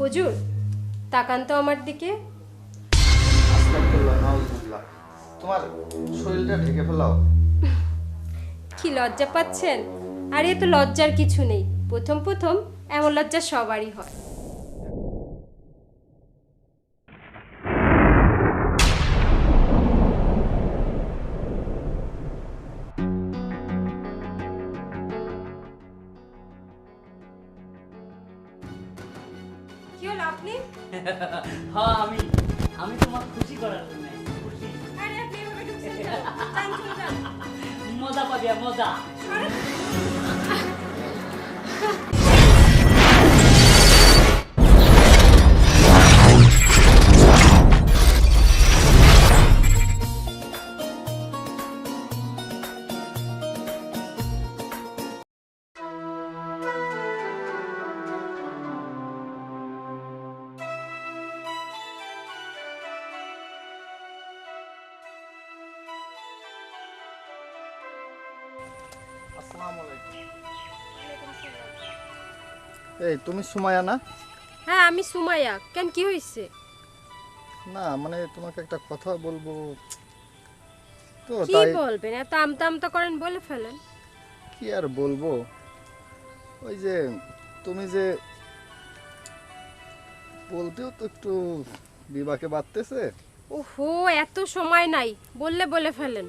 হুজুর, তাকান তো আমার দিকে। আস্তাগফিরুল্লাহ, নাউজুবিল্লাহ। তোমার শরীরটা ঢেকে ফেলাও। কি লজ্জা পাচ্ছেন? আর এ তো লজ্জার কিছু নেই। প্রথম প্রথম এমন লজ্জা সবারই হয়। কি হলো আপনি? হ্যাঁ আমি আমি তোমার খুশি করার জন্য খুশি আরে আপনি এভাবে ঢুকছেন কেন? যান, চলে যান। মজা পাবি মজা। সরেন। আসসালামু আলাইকুম। এই তুমি সুমাইয়া না? হ্যাঁ, আমি সুমাইয়া। কেন, কি হয়েছে? না মানে তোমাকে একটা কথা বলবো তো কি তাই। বলবেন? এত আমতা আমতা করেন, বলে ফেলেন। কি আর বলবো, ওই যে তুমি যে বলতেও তো একটু বিবাকে বাড়তেছে। ওহো, এত সময় নাই, বললে বলে ফেলেন।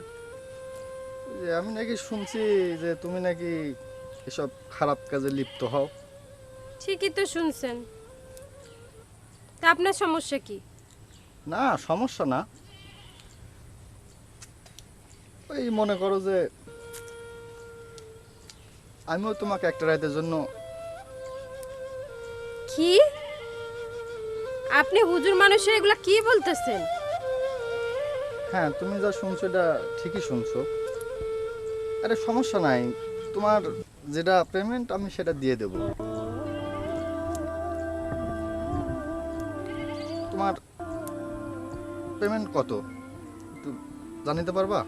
ওই যে আমি নাকি শুনছি যে তুমি নাকি এসব খারাপ কাজে লিপ্ত হও। ঠিকই তো শুনছেন। তা আপনার সমস্যা কি? না সমস্যা না, ওই মনে করো যে আমিও তোমাকে একটা রাতের জন্য। কি? আপনি হুজুর মানুষের এগুলা কি বলতেছেন? হ্যাঁ তুমি যা শুনছো এটা ঠিকই শুনছো। আরে সমস্যা নাই, তোমার যেটা পেমেন্ট আমি সেটা দিয়ে দেব। তোমার পেমেন্ট কত একটু জানিতে পারবা?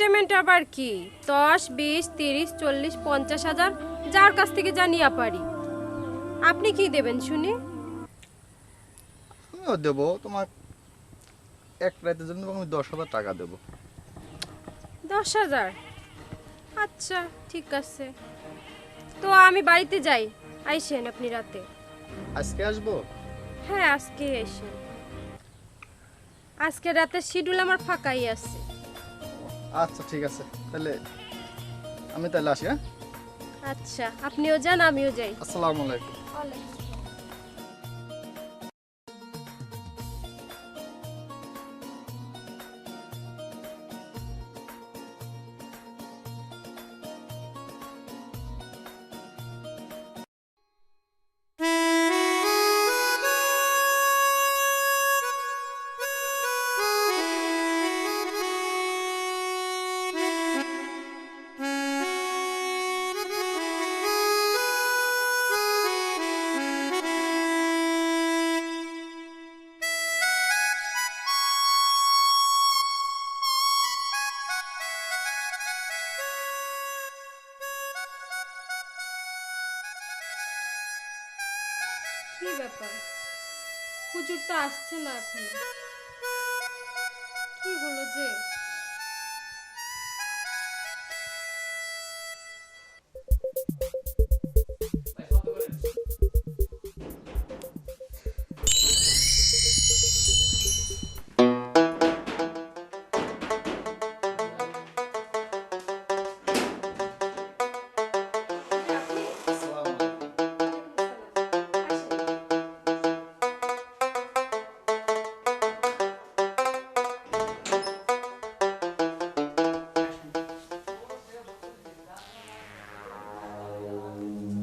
পেমেন্ট আবার কি? 10, 20, 30, 40, 50,000, যার কাছ থেকে জানিয়া পারি। আপনি কি দেবেন শুনি? আমিও দেবো তোমার এক রাতের জন্য আমি 10,000 টাকা দেবো। 10,000? আচ্ছা, ঠিক আছে। তো আমি বাড়িতে যাই, আইসেন আপনি রাতে। আজকে আসবো? হ্যাঁ, আজকে আইসেন। আজকে রাতে শিডিউল আমার ফাঁকাই আছে। আচ্ছা ঠিক আছে, তাহলে আমি তাহলে আসি। হ্যাঁ, আচ্ছা, আপনিও যান, আমিও যাই। আসসালামু আলাইকুম। কি ব্যাপার? হুজুর তো আসছে না এখনো। কি হলো যে?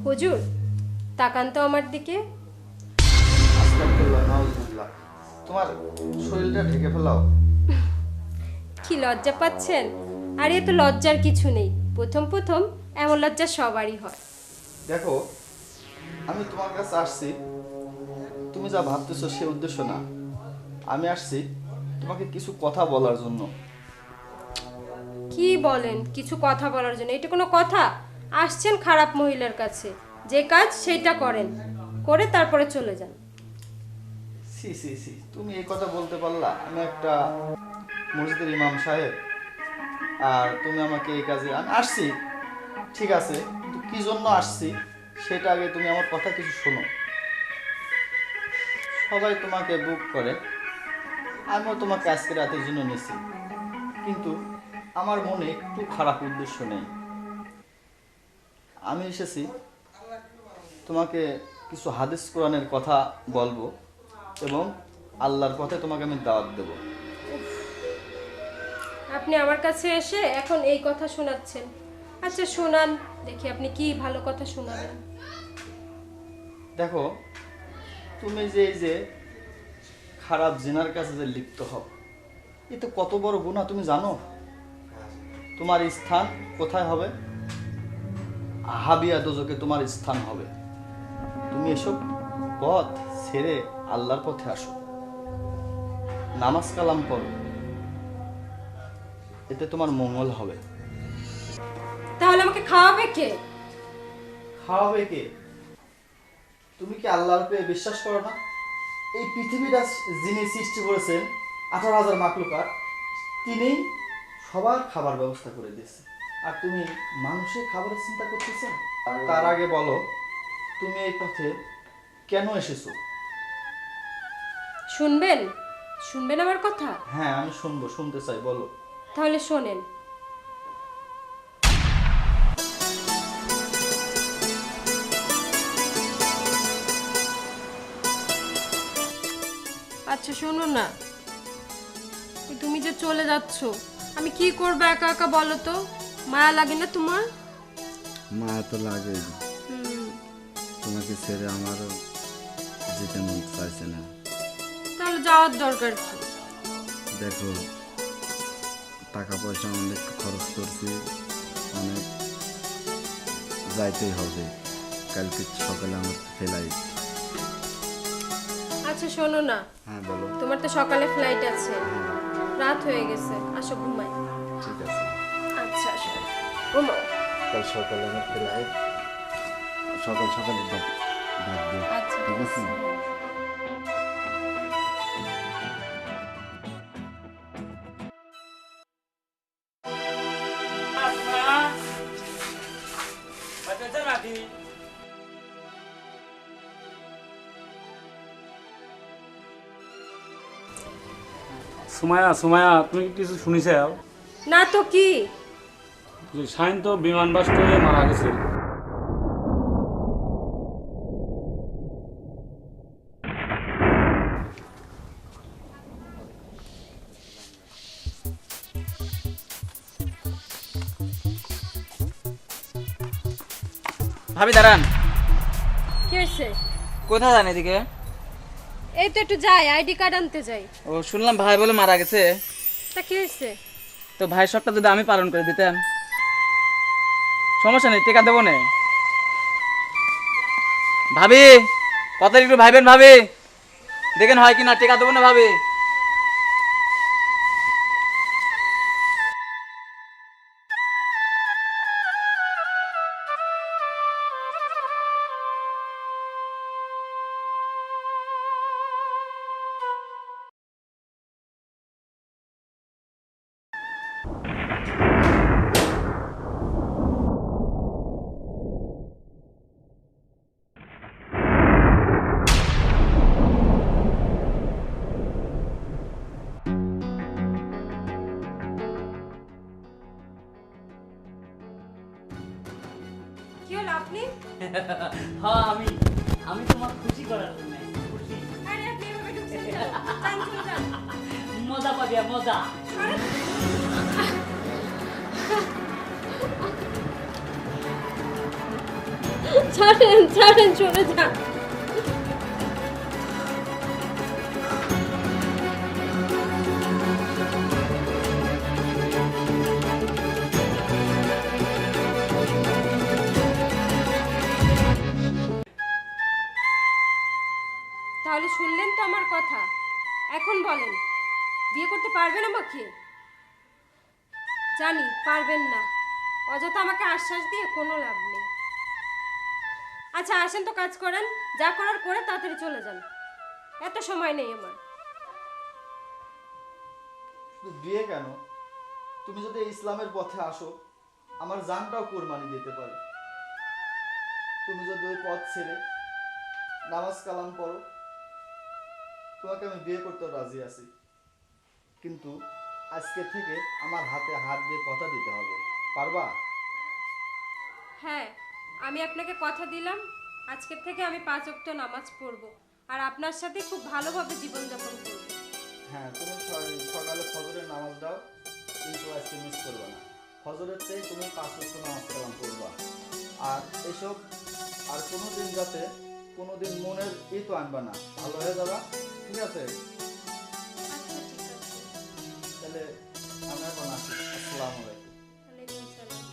হুজুর, তাকান তো আমার দিকে। আস্তাগফিরুল্লাহ, নাউজুবিল্লাহ। তোমার শরীরটা ঢেকে ফেলাও। কি লজ্জা পাচ্ছেন? আর এ তো লজ্জার কিছু নেই। প্রথম প্রথম এমন লজ্জা সবারই হয়। দেখো, আমি তোমার কাছে আসছি তুমি যা ভাবতেছো সে উদ্দেশ্য না। আমি আসছি তোমাকে কিছু কথা বলার জন্য। কি বলেন? কিছু কথা বলার জন্য? এটা কোনো কথা? আসছেন খারাপ মহিলার কাছে, যে কাজ সেইটা করেন, করে তারপরে চলে যান। সি সি সি, তুমি এই কথা বলতে পারলা? আমি একটা মসজিদের ইমাম সাহেব, আর তুমি আমাকে এই কাজে, আমি আসছি ঠিক আছে, কিন্তু কি জন্য আসছি সেটা আগে তুমি আমার কথা কিছু শোনো। সবাই তোমাকে বুক করে, আমিও তোমাকে আজকে রাতের জন্য নিয়েছি, কিন্তু আমার মনে একটু খারাপ উদ্দেশ্য নেই। আমি এসেছি তোমাকে কিছু হাদিস কোরআনের কথা বলবো এবং আল্লাহর পথে তোমাকে আমি দাওয়াত দেব। আপনি আমার কাছে এসে এখন এই কথা শোনাচ্ছেন? আচ্ছা শোনান দেখি, আপনি কি ভালো কথা শোনাবেন। দেখো, তুমি যে এই যে খারাপ জিনার কাছে যে লিপ্ত হও, এ তো কত বড় গুনাহ তুমি জানো? তোমার স্থান কোথায় হবে? হাবিয়া দোজকে তোমার স্থান হবে। তুমি এসব পথ ছেড়ে আল্লাহর পথে আসো, নামাজ কালাম করো, এতে তোমার মঙ্গল হবে। তাহলে আমাকে খাওয়াবে কে? খাওয়াবে কে? তুমি কি আল্লাহর উপরে বিশ্বাস করো না? এই পৃথিবীটা যিনি সৃষ্টি করেছেন 18,000 মাখলুকাত, তিনি সবার খাবার ব্যবস্থা করে দিয়েছে, আর তুমি মানুষের খাবারের চিন্তা করতেছ? তার আগে বলো, তুমি এই পথে কেন এসেছো? শুনবেন? শুনবেন আমার কথা? হ্যাঁ, আমি শুনবো, শুনতে চাই, বলো। তাহলে শোনেন। আচ্ছা শোনো না, এই তুমি যে চলে যাচ্ছ, আমি কি করবো একা একা বলো তো? মায়া লাগে না তোমার? মায়া তো লাগে, হুম, তোমাকে ছেড়ে আমারও যেতে মন চাইছে না। তাহলে যাওয়ার দরকার কি? দেখো, টাকা পয়সা অনেক খরচ করছি, অনেক যাইতেই হবে, কালকে সকালে আমার ফ্লাইট। আচ্ছা শোনো না, হ্যাঁ বলো। তোমার তো সকালে ফ্লাইট আছে, রাত হয়ে গেছে, আসো ঘুমাই। ঠিক আছে, আচ্ছা আসো, ঘুমাও। কাল সকালে আমার ফ্লাইট, সকাল সকালে ডাক দিও, আচ্ছা ঠিক আছে? সুমায়া সুমায়া, তুমি কি কিছু শুনিছে? না তো কি? যে শাহিন তো বিমানবাস্ত হয়ে মারা গেছে। ভাবি দাঁড়ান, কি হয়েছে? কোথায় যান এদিকে? এই তো একটু যাই, আইডি কার্ড আনতে যাই। ও শুনলাম ভাই বলে মারা গেছে, তা কি হয়েছে? তো ভাই সবটা যদি আমি পালন করে দিতাম। সমস্যা নেই, টেকা দেবো না। ভাবি কত একটু ভাইবেন, ভাবি দেখেন হয় কিনা, টেকা দেবো না ভাবি। কি হলো আপনি? হ্যাঁ আমি আমি তোমার খুশি করার জন্য খুশি। আরে আপনি এভাবে ঢুকছেন কেন? যান, চলে যান। মজা পাবিয়া মজা। ছাড়েন ছাড়েন, চলে যান। তাহলে শুনলেন তো আমার কথা, এখন বলেন বিয়ে করতে পারবেন আমাকে? জানি পারবেন না, অযথা আমাকে আশ্বাস দিয়ে কোনো লাভ নেই। আচ্ছা আসেন তো, কাজ করেন, যা করার করে তাড়াতাড়ি চলে যান, এত সময় নেই আমার। শুধু বিয়ে কেন, তুমি যদি ইসলামের পথে আসো আমার জানটাও কোরবানি দিতে পারে। তুমি যদি ওই পথ ছেড়ে নামাজ কালাম পড়ো, তোমাকে আমি বিয়ে করতেও রাজি আছি, কিন্তু আজকে থেকে আমার হাতে হাত দিয়ে কথা দিতে হবে, পারবা? হ্যাঁ, আমি আপনাকে কথা দিলাম, আজকের থেকে আমি 5 ওয়াক্ত নামাজ পড়ব আর আপনার সাথে খুব ভালোভাবে জীবনযাপন করব। হ্যাঁ, তুমি সকালে ফজরের নামাজ দাও, কিন্তু আজকে মিস করবে না। ফজরের থেকে তুমি 5 ওয়াক্ত নামাজ কালাম পড়বা। আর এসব আর কোনোদিন যাতে কোনোদিন মনের তো আনবা না, ভালো হয়ে যাবা, ঠিক আছে? আচ্ছা ঠিক আছে। তাহলে আমি এখন আসি। আসসালামু আলাইকুম। ওয়ালাইকুম আসসালাম।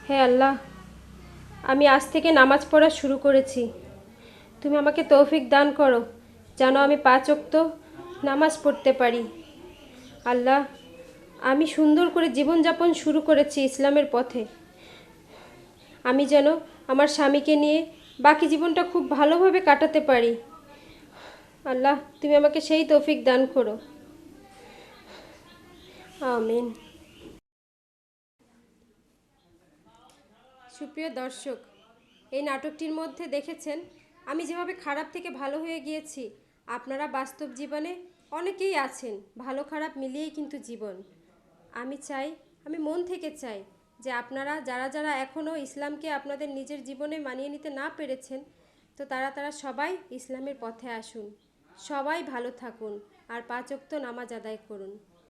হে আল্লাহ, আমি আজ থেকে নামাজ পড়া শুরু করেছি, তুমি আমাকে তৌফিক দান করো যেন আমি 5 ওয়াক্ত নামাজ পড়তে পারি। আল্লাহ, আমি সুন্দর করে জীবনযাপন শুরু করেছি ইসলামের পথে, আমি যেন আমার স্বামীকে নিয়ে বাকি জীবনটা খুব ভালোভাবে কাটাতে পারি। আল্লাহ, তুমি আমাকে সেই তৌফিক দান করো, আমিন। সুপ্রিয় দর্শক, এই নাটকটির মধ্যে দেখেছেন আমি যেভাবে খারাপ থেকে ভালো হয়ে গিয়েছি। আপনারা বাস্তব জীবনে অনেকেই আছেন, ভালো খারাপ মিলিয়েই কিন্তু জীবন। আমি মন থেকে চাই যে আপনারা যারা যারা এখনও ইসলামকে আপনাদের নিজের জীবনে মানিয়ে নিতে না পেরেছেন, তো তারা সবাই ইসলামের পথে আসুন, সবাই ভালো থাকুন আর 5 ওয়াক্ত নামাজ আদায় করুন।